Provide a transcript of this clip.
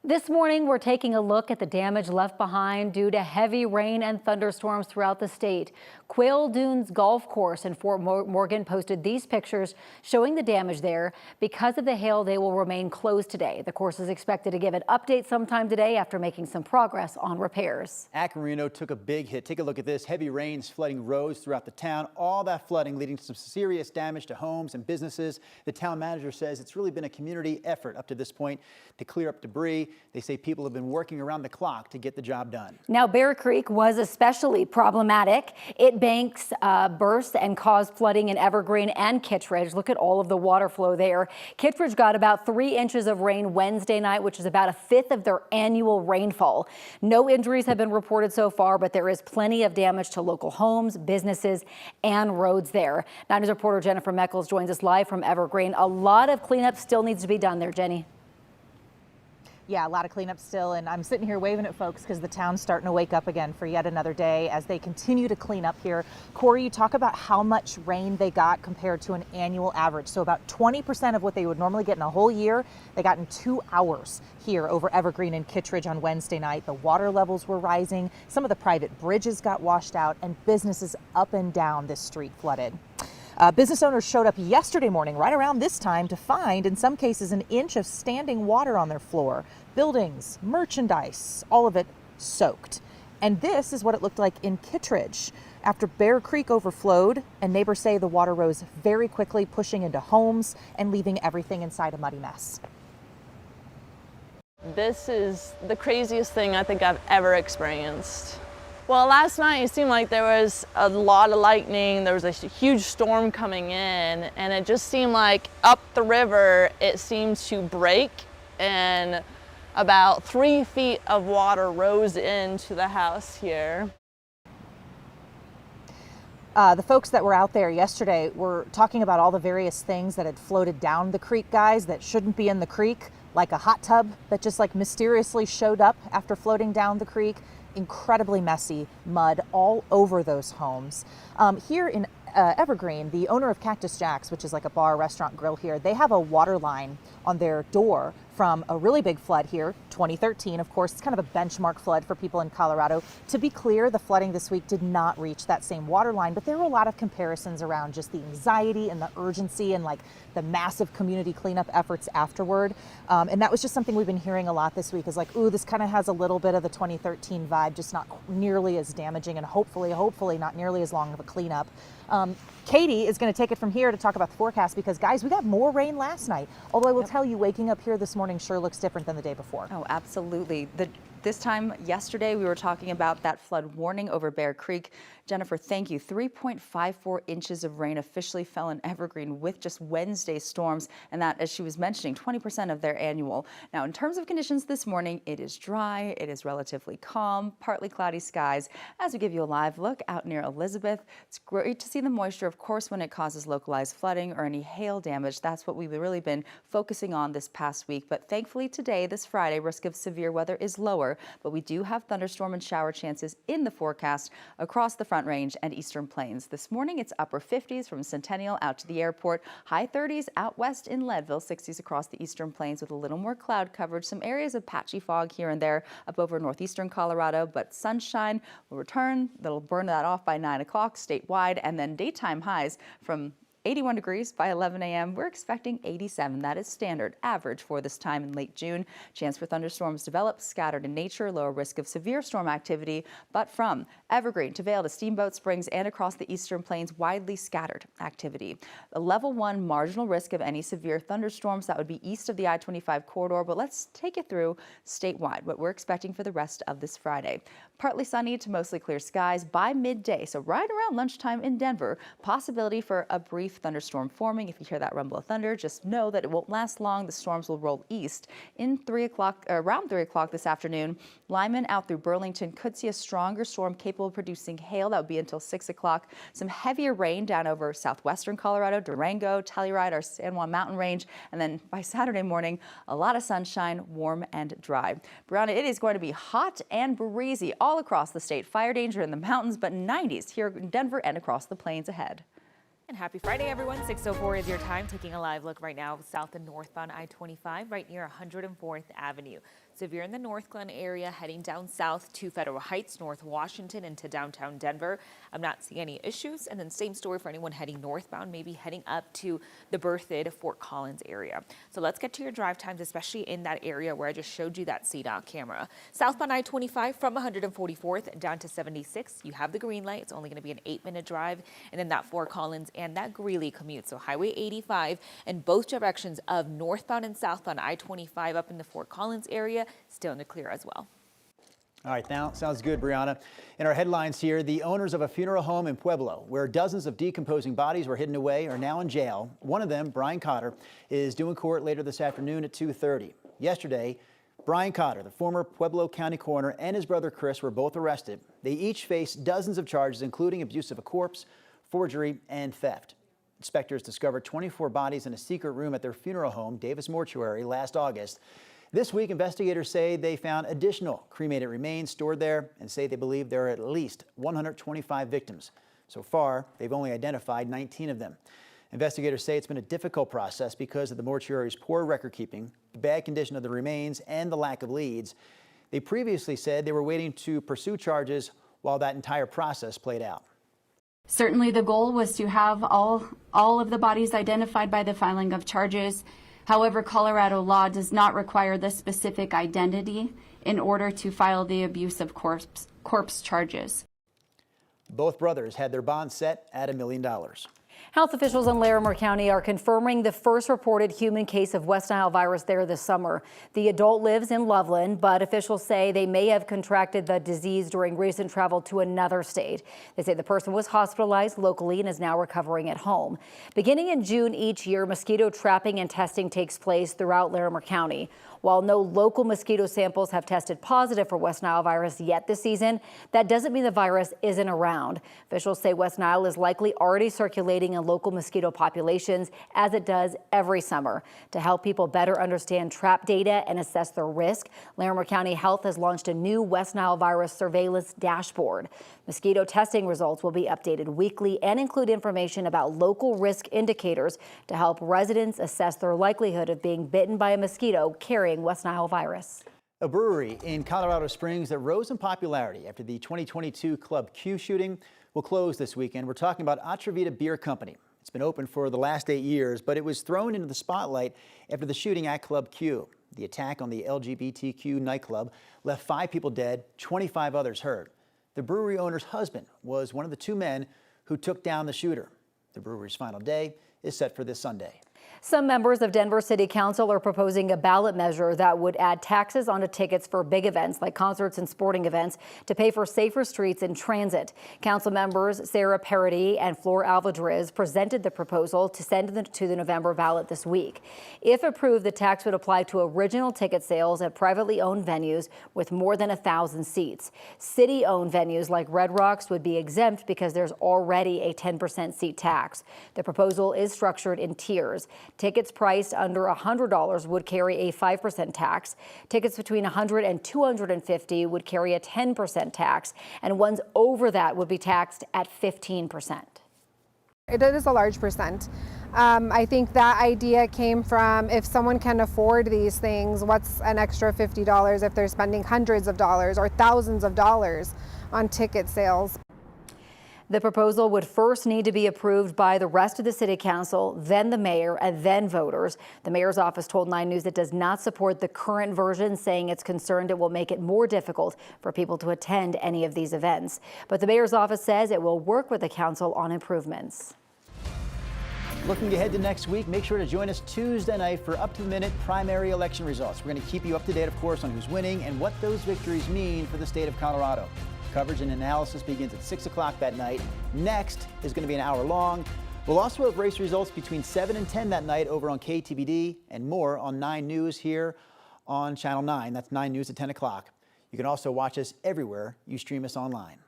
This morning, we're taking a look at the damage left behind due to heavy rain and thunderstorms throughout the state. Quail Dunes Golf Course in Fort Morgan posted these pictures showing the damage there. Because of the hail, they will remain closed today. The course is expected to give an update sometime today after making some progress on repairs. Reno took a big hit. Take a look at this. Heavy rains flooding roads throughout the town. All that flooding leading to some serious damage to homes and businesses. The town manager says it's really been a community effort up to this point to clear up debris. They say people have been working around the clock to get the job done. Now, Bear Creek was especially problematic. Its banks burst and caused flooding in Evergreen and Kittredge. Look at all of the water flow there. Kittredge got about 3 inches of rain Wednesday night, which is about a fifth of their annual rainfall. No injuries have been reported so far, but there is plenty of damage to local homes, businesses, and roads there. 9 News reporter Jennifer Meckles joins us live from Evergreen. A lot of cleanup still needs to be done there, Jenny. Yeah, a lot of cleanup still, and I'm sitting here waving at folks because the town's starting to wake up again for yet another day as they continue to clean up here. Corey, you talk about how much rain they got compared to an annual average. So about 20% of what they would normally get in a whole year, they got in 2 hours here over Evergreen and Kittredge on Wednesday night. The water levels were rising, some of the private bridges got washed out, and businesses up and down this street flooded. Business owners showed up yesterday morning right around this time to find, in some cases, an inch of standing water on their floor. Buildings, merchandise, all of it soaked. And this is what it looked like in Kittredge. After Bear Creek overflowed, and neighbors say the water rose very quickly, pushing into homes and leaving everything inside a muddy mess. This is the craziest thing I think I've ever experienced. Well, last night it seemed like there was a lot of lightning, there was a huge storm coming in, and it just seemed like up the river it seemed to break, and about 3 feet of water rose into the house here. The folks that were out there yesterday were talking about all the various things that had floated down the creek, guys, that shouldn't be in the creek, like a hot tub that just mysteriously showed up after floating down the creek. Incredibly messy mud all over those homes. Here in Evergreen, the owner of Cactus Jack's, which is like a bar, restaurant, grill here, they have a water line on their door from a really big flood here, 2013. Of course, it's kind of a benchmark flood for people in Colorado. To be clear, the flooding this week did not reach that same water line, but there were a lot of comparisons around just the anxiety and the urgency and the massive community cleanup efforts afterward. And that was just something we've been hearing a lot this week is ooh, this kind of has a little bit of the 2013 vibe, just not nearly as damaging and hopefully not nearly as long of a cleanup. Katie is going to take it from here to talk about the forecast because, guys, we got more rain last night. Although I will tell you, waking up here this morning sure looks different than the day before. Oh, absolutely. This time yesterday, we were talking about that flood warning over Bear Creek. Jennifer, thank you. 3.54 inches of rain officially fell in Evergreen with just Wednesday's storms, and that, as she was mentioning, 20% of their annual. Now, in terms of conditions this morning, it is dry, it is relatively calm, partly cloudy skies. As we give you a live look out near Elizabeth, it's great to see the moisture, of course, when it causes localized flooding or any hail damage. That's what we've really been focusing on this past week. But thankfully today, this Friday, risk of severe weather is lower, but we do have thunderstorm and shower chances in the forecast across the Front Range and Eastern Plains. This morning, it's upper 50s from Centennial out to the airport, high 30s out west in Leadville, 60s across the Eastern Plains with a little more cloud coverage, some areas of patchy fog here and there up over northeastern Colorado, but sunshine will return. That'll burn that off by 9 o'clock statewide, and then daytime highs from 81 degrees by 11 a.m. We're expecting 87. That is standard average for this time in late June. Chance for thunderstorms develop, scattered in nature, lower risk of severe storm activity, but from Evergreen to Vail to Steamboat Springs and across the Eastern Plains, widely scattered activity. A level 1 marginal risk of any severe thunderstorms that would be east of the I-25 corridor, but let's take it through statewide, what we're expecting for the rest of this Friday. Partly sunny to mostly clear skies by midday, so right around lunchtime in Denver, possibility for a brief thunderstorm forming. If you hear that rumble of thunder, just know that it won't last long. The storms will roll east in around 3 o'clock this afternoon. Lyman out through Burlington could see a stronger storm capable of producing hail. That would be until 6 o'clock. Some heavier rain down over southwestern Colorado, Durango, Telluride, our San Juan Mountain Range. And then by Saturday morning, a lot of sunshine, warm and dry. Brianna, it is going to be hot and breezy all across the state. Fire danger in the mountains, but 90s here in Denver and across the plains ahead. And happy Friday, everyone. 6:04 is your time. Taking a live look right now south and northbound I-25 right near 104th Avenue. So if you're in the North Glen area heading down south to Federal Heights, North Washington into downtown Denver, I'm not seeing any issues. And then same story for anyone heading northbound, maybe heading up to the Berthoud, Fort Collins area. So let's get to your drive times, especially in that area where I just showed you that CDOT camera. Southbound I-25 from 144th down to 76. You have the green light. It's only going to be an 8-minute drive. And then that Fort Collins and that Greeley commute. So Highway 85 in both directions of northbound and southbound I-25 up in the Fort Collins area still in the clear as well. All right, now sounds good, Brianna. In our headlines here, the owners of a funeral home in Pueblo, where dozens of decomposing bodies were hidden away, are now in jail. One of them, Brian Cotter, is due in court later this afternoon at 2:30. Yesterday, Brian Cotter, the former Pueblo County coroner, and his brother Chris were both arrested. They each face dozens of charges, including abuse of a corpse, forgery, and theft. Inspectors discovered 24 bodies in a secret room at their funeral home, Davis Mortuary, last August. This week, investigators say they found additional cremated remains stored there and say they believe there are at least 125 victims. So far, they've only identified 19 of them. Investigators say it's been a difficult process because of the mortuary's poor record keeping, the bad condition of the remains, and the lack of leads. They previously said they were waiting to pursue charges while that entire process played out. Certainly the goal was to have all of the bodies identified by the filing of charges. However, Colorado law does not require the specific identity in order to file the abuse of corpse charges. Both brothers had their bond set at $1 million. Health officials in Larimer County are confirming the first reported human case of West Nile virus there this summer. The adult lives in Loveland, but officials say they may have contracted the disease during recent travel to another state. They say the person was hospitalized locally and is now recovering at home. Beginning in June each year, mosquito trapping and testing takes place throughout Larimer County. While no local mosquito samples have tested positive for West Nile virus yet this season, that doesn't mean the virus isn't around. Officials say West Nile is likely already circulating in local mosquito populations, as it does every summer. To help people better understand trap data and assess their risk, Larimer County Health has launched a new West Nile virus surveillance dashboard. Mosquito testing results will be updated weekly and include information about local risk indicators to help residents assess their likelihood of being bitten by a mosquito carrying West Nile virus. A brewery in Colorado Springs that rose in popularity after the 2022 Club Q shooting will close this weekend. We're talking about Atravita Beer Company. It's been open for the last 8 years, but it was thrown into the spotlight after the shooting at Club Q. The attack on the LGBTQ nightclub left 5 people dead, 25 others hurt. The brewery owner's husband was one of the 2 men who took down the shooter. The brewery's final day is set for this Sunday. Some members of Denver City Council are proposing a ballot measure that would add taxes onto tickets for big events like concerts and sporting events to pay for safer streets and transit. Council members Sarah Parody and Flor Alvadriz presented the proposal to send to the November ballot this week. If approved, the tax would apply to original ticket sales at privately owned venues with more than 1,000 seats. City-owned venues like Red Rocks would be exempt because there's already a 10% seat tax. The proposal is structured in tiers. Tickets priced under $100 would carry a 5% tax. Tickets between $100 and $250 would carry a 10% tax, and ones over that would be taxed at 15%. It is a large percent. I think that idea came from if someone can afford these things, what's an extra $50 if they're spending hundreds of dollars or thousands of dollars on ticket sales? The proposal would first need to be approved by the rest of the city council, then the mayor, and then voters. The mayor's office told 9 News it does not support the current version, saying it's concerned it will make it more difficult for people to attend any of these events. But the mayor's office says it will work with the council on improvements. Looking ahead to next week, make sure to join us Tuesday night for up-to-the-minute primary election results. We're going to keep you up to date, of course, on who's winning and what those victories mean for the state of Colorado. Coverage and analysis begins at 6 o'clock that night. Next is going to be an hour long. We'll also have race results between 7 and 10 that night over on KTVD and more on 9 News here on Channel 9. That's 9 News at 10 o'clock. You can also watch us everywhere you stream us online.